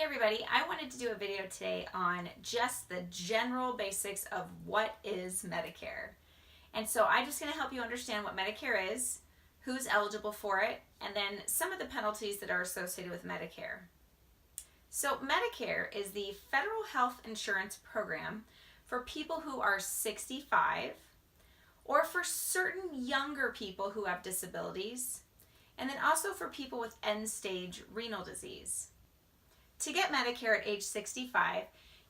Hey everybody, I wanted to do a video today on just the general basics of what is Medicare. And so I'm just going to help you understand what Medicare is, who's eligible for it, and then some of the penalties that are associated with Medicare. So Medicare is the federal health insurance program for people who are 65 or for certain younger people who have disabilities, and then also for people with end stage renal disease. To get Medicare at age 65,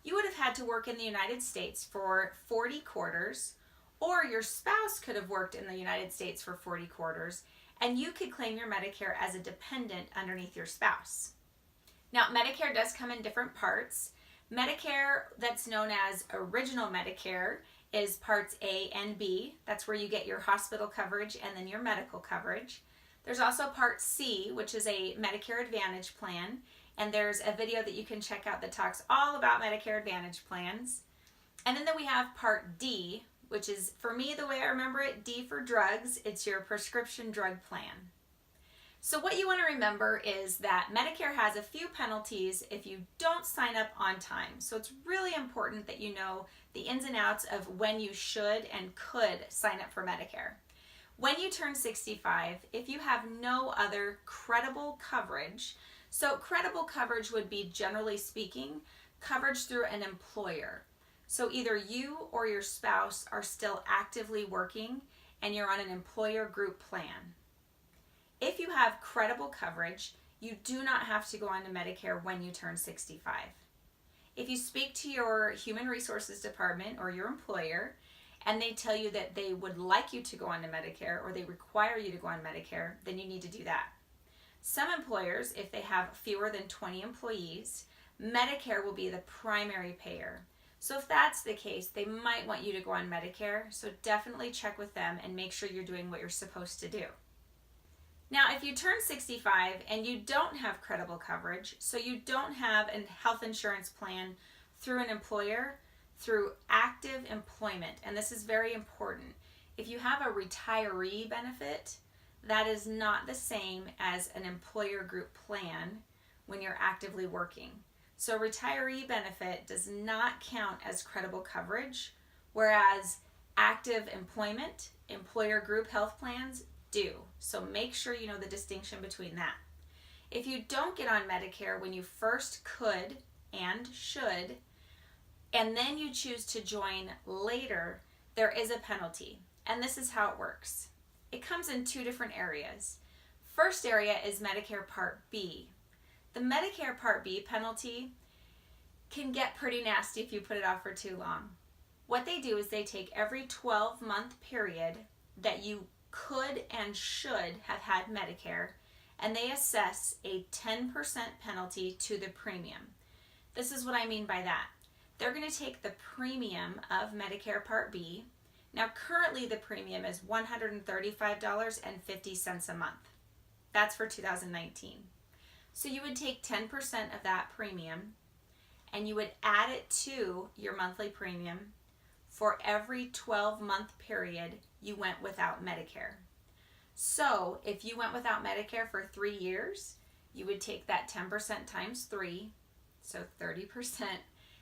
you would have had to work in the United States for 40 quarters, or your spouse could have worked in the United States for 40 quarters, and you could claim your Medicare as a dependent underneath your spouse. Now, Medicare does come in different parts. Medicare that's known as Original Medicare is Parts A and B. That's where you get your hospital coverage and then your medical coverage. There's also Part C, which is a Medicare Advantage plan. And there's a video that you can check out that talks all about Medicare Advantage plans. And then we have Part D, which is, for me, the way I remember it, D for drugs. It's your prescription drug plan. So what you want to remember is that Medicare has a few penalties if you don't sign up on time. So it's really important that you know the ins and outs of when you should and could sign up for Medicare. When you turn 65, if you have no other credible coverage, so credible coverage would be, generally speaking, coverage through an employer. So either you or your spouse are still actively working and you're on an employer group plan. If you have credible coverage, you do not have to go on to Medicare when you turn 65. If you speak to your human resources department or your employer and they tell you that they would like you to go on to Medicare or they require you to go on Medicare, then you need to do that. Some employers, if they have fewer than 20 employees, Medicare will be the primary payer. So if that's the case, they might want you to go on Medicare, so definitely check with them and make sure you're doing what you're supposed to do. Now, if you turn 65 and you don't have credible coverage, so you don't have a health insurance plan through an employer, through active employment, and this is very important. If you have a retiree benefit, that is not the same as an employer group plan when you're actively working. So retiree benefit does not count as credible coverage, whereas active employment, employer group health plans do. So make sure you know the distinction between that. If you don't get on Medicare when you first could and should, and then you choose to join later, there is a penalty. And this is how it works. It comes in two different areas. First area is Medicare Part B. The Medicare Part B penalty can get pretty nasty if you put it off for too long. What they do is they take every 12-month period that you could and should have had Medicare, and they assess a 10% penalty to the premium. This is what I mean by that. They're going to take the premium of Medicare Part B. Now, currently the premium is $135.50 a month. That's for 2019. So you would take 10% of that premium and you would add it to your monthly premium for every 12-month period you went without Medicare. So if you went without Medicare for 3 years, you would take that 10% times 3, so 30%,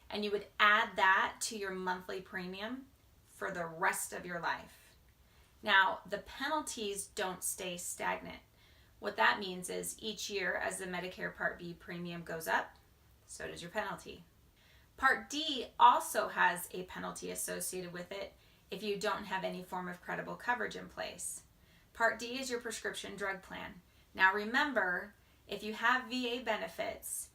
and you would add that to your monthly premium for the rest of your life. Now, the penalties don't stay stagnant. What that means is each year as the Medicare Part B premium goes up, so does your penalty. Part D also has a penalty associated with it if you don't have any form of credible coverage in place. Part D is your prescription drug plan. Now remember, if you have VA benefits,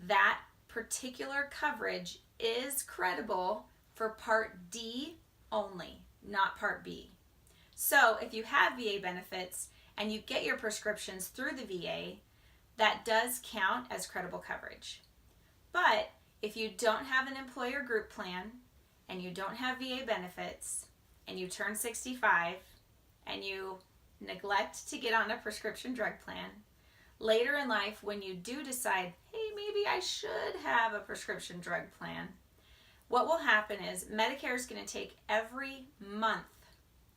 that particular coverage is credible for Part D only, not Part B. So if you have VA benefits and you get your prescriptions through the VA, that does count as credible coverage. But if you don't have an employer group plan and you don't have VA benefits and you turn 65 and you neglect to get on a prescription drug plan, later in life when you do decide, hey, maybe I should have a prescription drug plan, what will happen is Medicare is going to take every month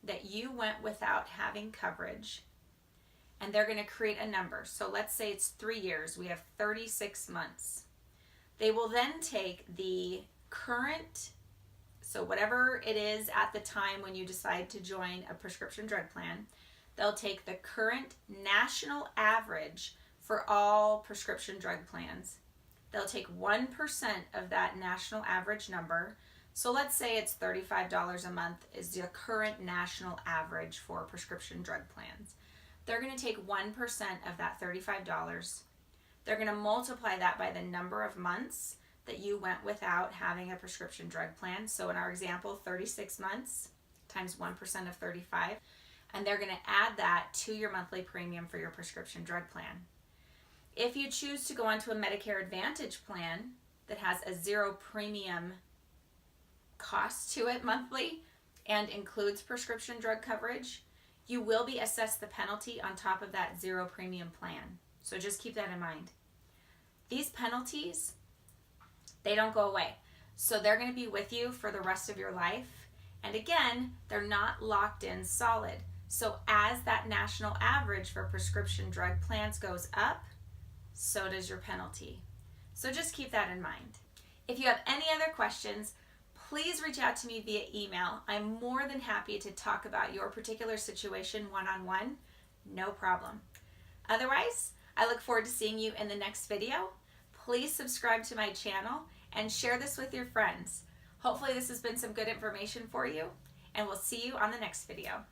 that you went without having coverage and they're going to create a number. So let's say it's 3 years. We have 36 months. They will then take the current, so whatever it is at the time when you decide to join a prescription drug plan, they'll take the current national average for all prescription drug plans. They'll take 1% of that national average number. So let's say it's $35 a month is the current national average for prescription drug plans. They're going to take 1% of that $35. They're going to multiply that by the number of months that you went without having a prescription drug plan. So in our example, 36 months times 1% of 35. And they're going to add that to your monthly premium for your prescription drug plan. If you choose to go onto a Medicare Advantage plan that has a zero premium cost to it monthly and includes prescription drug coverage, you will be assessed the penalty on top of that zero premium plan. So just keep that in mind. These penalties, they don't go away. So they're going to be with you for the rest of your life. And again, they're not locked in solid. So as that national average for prescription drug plans goes up, so does your penalty. So just keep that in mind. If you have any other questions, please reach out to me via email. I'm more than happy to talk about your particular situation one-on-one. No problem. Otherwise, I look forward to seeing you in the next video. Please subscribe to my channel and share this with your friends. Hopefully this has been some good information for you, and we'll see you on the next video.